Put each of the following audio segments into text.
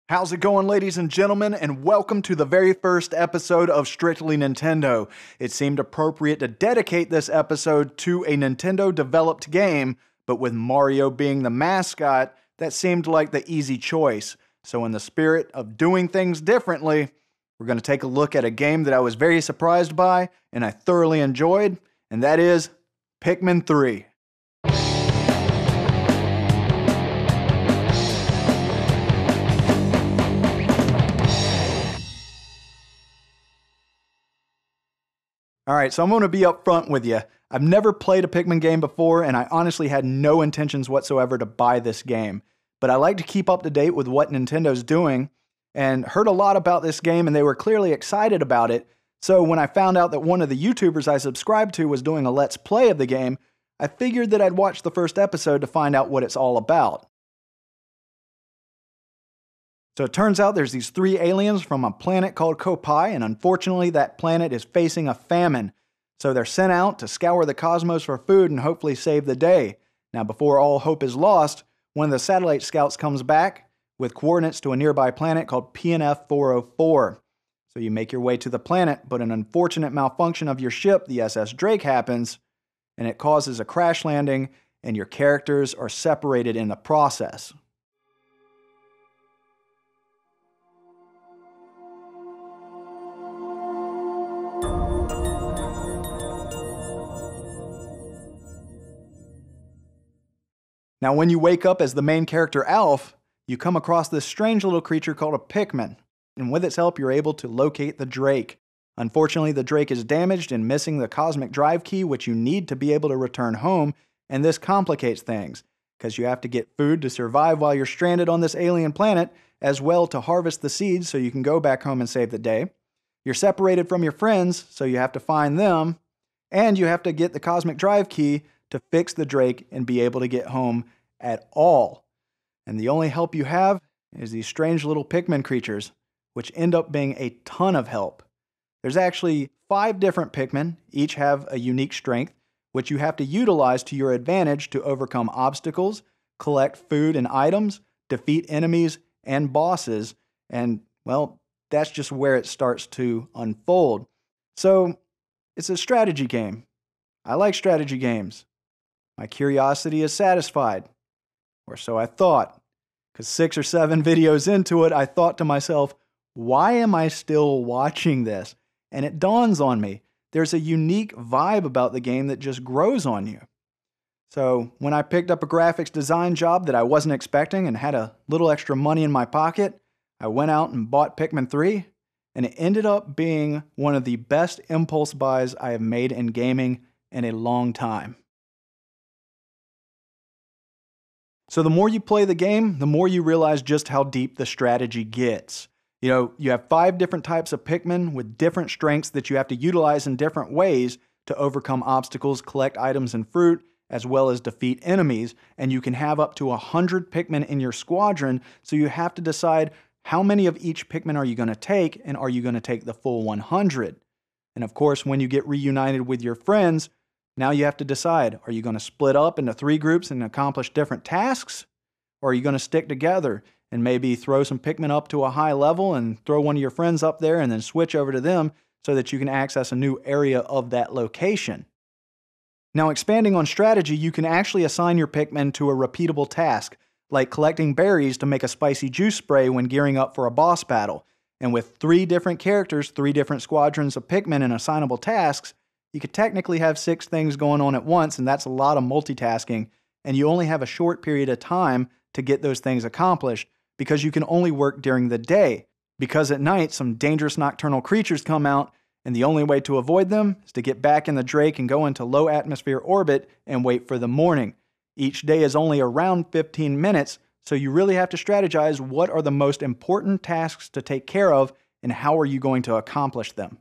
How's it going, ladies and gentlemen, and welcome to the very first episode of Strictly Nintendo. It seemed appropriate to dedicate this episode to a Nintendo-developed game, but with Mario being the mascot, that seemed like the easy choice. So in the spirit of doing things differently, we're going to take a look at a game that I was very surprised by, and I thoroughly enjoyed, and that is Pikmin 3. Alright, so I'm going to be upfront with you. I've never played a Pikmin game before, and I honestly had no intentions whatsoever to buy this game. But I like to keep up to date with what Nintendo's doing, and heard a lot about this game, and they were clearly excited about it. So when I found out that one of the YouTubers I subscribed to was doing a Let's Play of the game, I figured that I'd watch the first episode to find out what it's all about. So it turns out there's these three aliens from a planet called Koppai, and unfortunately that planet is facing a famine. So they're sent out to scour the cosmos for food and hopefully save the day. Now before all hope is lost, one of the satellite scouts comes back with coordinates to a nearby planet called PNF 404. So you make your way to the planet, but an unfortunate malfunction of your ship, the SS Drake, happens, and it causes a crash landing, and your characters are separated in the process. Now, when you wake up as the main character Alf, you come across this strange little creature called a Pikmin, and with its help, you're able to locate the Drake. Unfortunately, the Drake is damaged and missing the cosmic drive key, which you need to be able to return home, and this complicates things, because you have to get food to survive while you're stranded on this alien planet, as well to harvest the seeds so you can go back home and save the day. You're separated from your friends, so you have to find them, and you have to get the cosmic drive key to fix the Drake and be able to get home at all. And the only help you have is these strange little Pikmin creatures, which end up being a ton of help. There's actually 5 different Pikmin, each have a unique strength, which you have to utilize to your advantage to overcome obstacles, collect food and items, defeat enemies and bosses, and, well, that's just where it starts to unfold. So, it's a strategy game. I like strategy games. My curiosity is satisfied. Or so I thought. Because 6 or 7 videos into it, I thought to myself, why am I still watching this? And it dawns on me, there's a unique vibe about the game that just grows on you. So when I picked up a graphics design job that I wasn't expecting and had a little extra money in my pocket, I went out and bought Pikmin 3, and it ended up being one of the best impulse buys I have made in gaming in a long time. So the more you play the game, the more you realize just how deep the strategy gets. You have 5 different types of Pikmin with different strengths that you have to utilize in different ways to overcome obstacles, collect items and fruit, as well as defeat enemies, and you can have up to 100 Pikmin in your squadron, so you have to decide how many of each Pikmin are you going to take, and are you going to take the full 100? And of course, when you get reunited with your friends, now you have to decide, are you going to split up into 3 groups and accomplish different tasks? Or are you going to stick together and maybe throw some Pikmin up to a high level and throw one of your friends up there and then switch over to them so that you can access a new area of that location? Now, expanding on strategy, you can actually assign your Pikmin to a repeatable task, like collecting berries to make a spicy juice spray when gearing up for a boss battle. And with 3 different characters, 3 different squadrons of Pikmin and assignable tasks, you could technically have 6 things going on at once, and that's a lot of multitasking, and you only have a short period of time to get those things accomplished because you can only work during the day. Because at night, some dangerous nocturnal creatures come out, and the only way to avoid them is to get back in the Drake and go into low atmosphere orbit and wait for the morning. Each day is only around 15 minutes, so you really have to strategize what are the most important tasks to take care of and how are you going to accomplish them.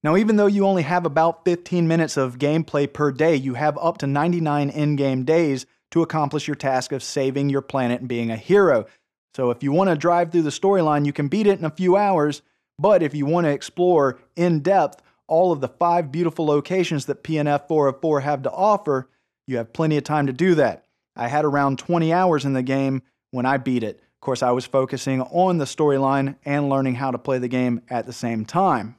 Now, even though you only have about 15 minutes of gameplay per day, you have up to 99 in-game days to accomplish your task of saving your planet and being a hero. So if you want to drive through the storyline, you can beat it in a few hours, but if you want to explore in depth all of the 5 beautiful locations that PNF 404 have to offer, you have plenty of time to do that. I had around 20 hours in the game when I beat it. Of course, I was focusing on the storyline and learning how to play the game at the same time.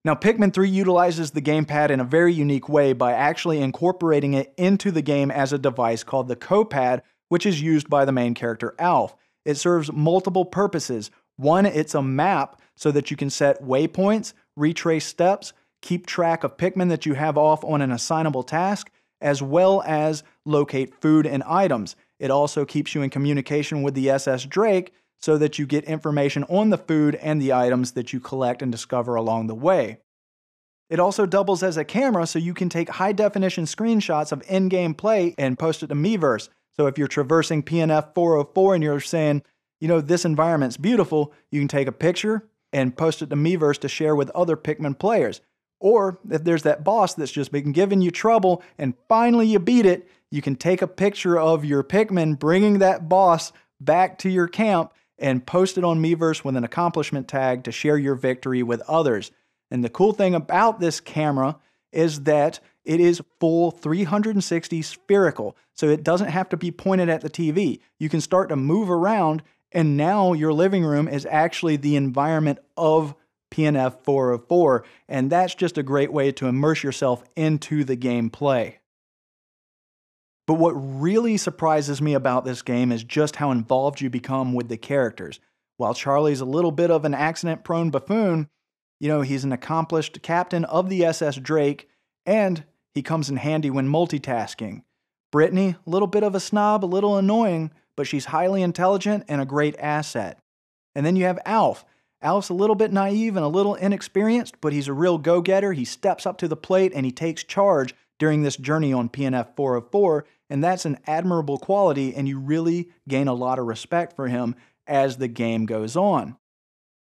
Now, Pikmin 3 utilizes the gamepad in a very unique way by actually incorporating it into the game as a device called the Koppai, which is used by the main character Alf. It serves multiple purposes. One, it's a map so that you can set waypoints, retrace steps, keep track of Pikmin that you have off on an assignable task, as well as locate food and items. It also keeps you in communication with the SS Drake so that you get information on the food and the items that you collect and discover along the way. It also doubles as a camera so you can take high-definition screenshots of in-game play and post it to Miiverse. So if you're traversing PNF 404 and you're saying, this environment's beautiful, you can take a picture and post it to Miiverse to share with other Pikmin players. Or if there's that boss that's just been giving you trouble and finally you beat it, you can take a picture of your Pikmin bringing that boss back to your camp and post it on Miiverse with an accomplishment tag to share your victory with others. And the cool thing about this camera is that it is full 360 spherical, so it doesn't have to be pointed at the TV. You can start to move around, and now your living room is actually the environment of PNF 404, and that's just a great way to immerse yourself into the gameplay. But what really surprises me about this game is just how involved you become with the characters. While Charlie's a little bit of an accident-prone buffoon, he's an accomplished captain of the SS Drake, and he comes in handy when multitasking. Brittany, a little bit of a snob, a little annoying, but she's highly intelligent and a great asset. And then you have Alf. Alf's a little bit naive and a little inexperienced, but he's a real go-getter. He steps up to the plate and he takes charge during this journey on PNF 404, and that's an admirable quality, and you really gain a lot of respect for him as the game goes on.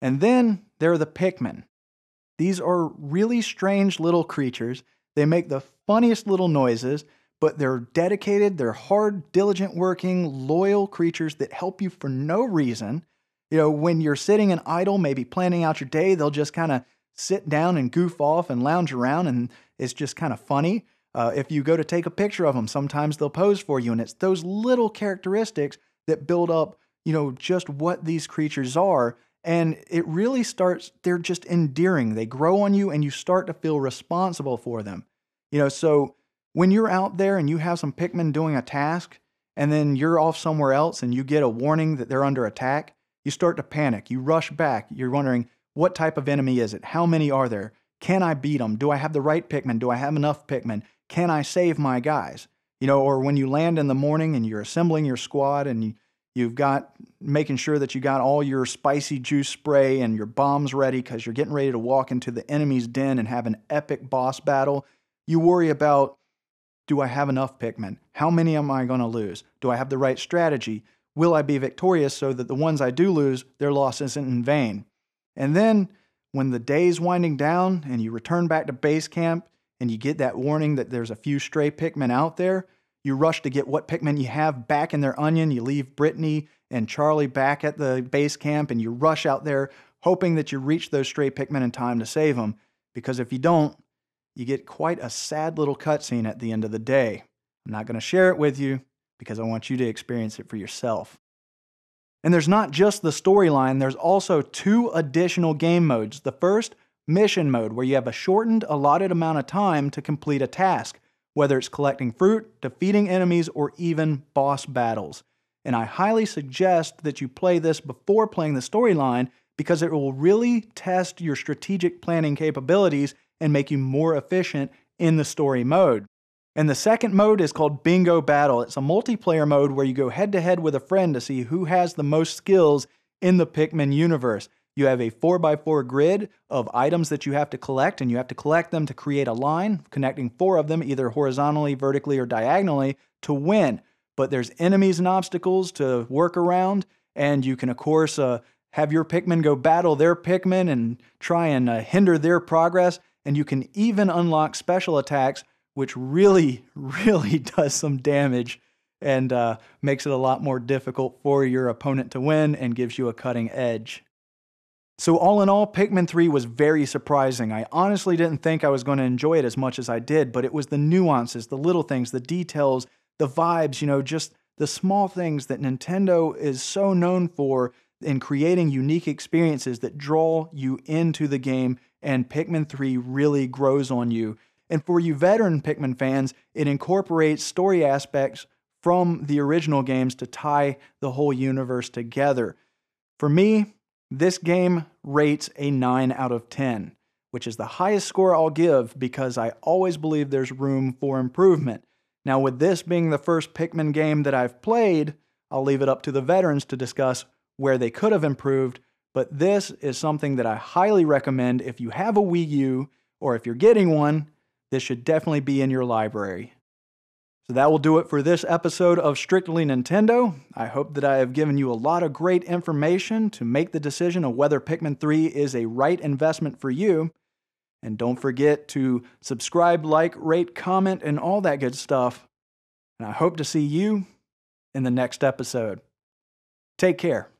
And then there are the Pikmin. These are really strange little creatures. They make the funniest little noises, but they're dedicated, they're hard, diligent working, loyal creatures that help you for no reason. When you're sitting and idle, maybe planning out your day, they'll just kind of sit down and goof off and lounge around, and it's just kind of funny. If you go to take a picture of them, sometimes they'll pose for you, and it's those little characteristics that build up, just what these creatures are. And it really they're just endearing. They grow on you, and you start to feel responsible for them. So when you're out there and you have some Pikmin doing a task, and then you're off somewhere else and you get a warning that they're under attack, you start to panic. You rush back. You're wondering, what type of enemy is it? How many are there? Can I beat them? Do I have the right Pikmin? Do I have enough Pikmin? Can I save my guys? Or when you land in the morning and you're assembling your squad and you've got making sure that you got all your spicy juice spray and your bombs ready because you're getting ready to walk into the enemy's den and have an epic boss battle, you worry about, do I have enough Pikmin? How many am I going to lose? Do I have the right strategy? Will I be victorious so that the ones I do lose, their loss isn't in vain? And then when the day's winding down and you return back to base camp and you get that warning that there's a few stray Pikmin out there, you rush to get what Pikmin you have back in their onion. You leave Brittany and Charlie back at the base camp, and you rush out there hoping that you reach those stray Pikmin in time to save them. Because if you don't, you get quite a sad little cutscene at the end of the day. I'm not going to share it with you because I want you to experience it for yourself. And there's not just the storyline, there's also 2 additional game modes. The first, mission mode, where you have a shortened, allotted amount of time to complete a task, whether it's collecting fruit, defeating enemies, or even boss battles. And I highly suggest that you play this before playing the storyline because it will really test your strategic planning capabilities and make you more efficient in the story mode. And the second mode is called Bingo Battle. It's a multiplayer mode where you go head-to-head with a friend to see who has the most skills in the Pikmin universe. You have a 4x4 grid of items that you have to collect, and you have to collect them to create a line, connecting 4 of them either horizontally, vertically, or diagonally to win. But there's enemies and obstacles to work around, and you can, of course, have your Pikmin go battle their Pikmin and try and hinder their progress, and you can even unlock special attacks, which really, really does some damage and makes it a lot more difficult for your opponent to win and gives you a cutting edge. So all in all, Pikmin 3 was very surprising. I honestly didn't think I was going to enjoy it as much as I did, but it was the nuances, the little things, the details, the vibes, just the small things that Nintendo is so known for in creating unique experiences that draw you into the game, and Pikmin 3 really grows on you. And for you veteran Pikmin fans, it incorporates story aspects from the original games to tie the whole universe together. For me, this game rates a 9 out of 10, which is the highest score I'll give because I always believe there's room for improvement. Now, with this being the first Pikmin game that I've played, I'll leave it up to the veterans to discuss where they could have improved, but this is something that I highly recommend if you have a Wii U, or if you're getting one, this should definitely be in your library. So that will do it for this episode of Strictly Nintendo. I hope that I have given you a lot of great information to make the decision of whether Pikmin 3 is a right investment for you. And don't forget to subscribe, like, rate, comment, and all that good stuff. And I hope to see you in the next episode. Take care.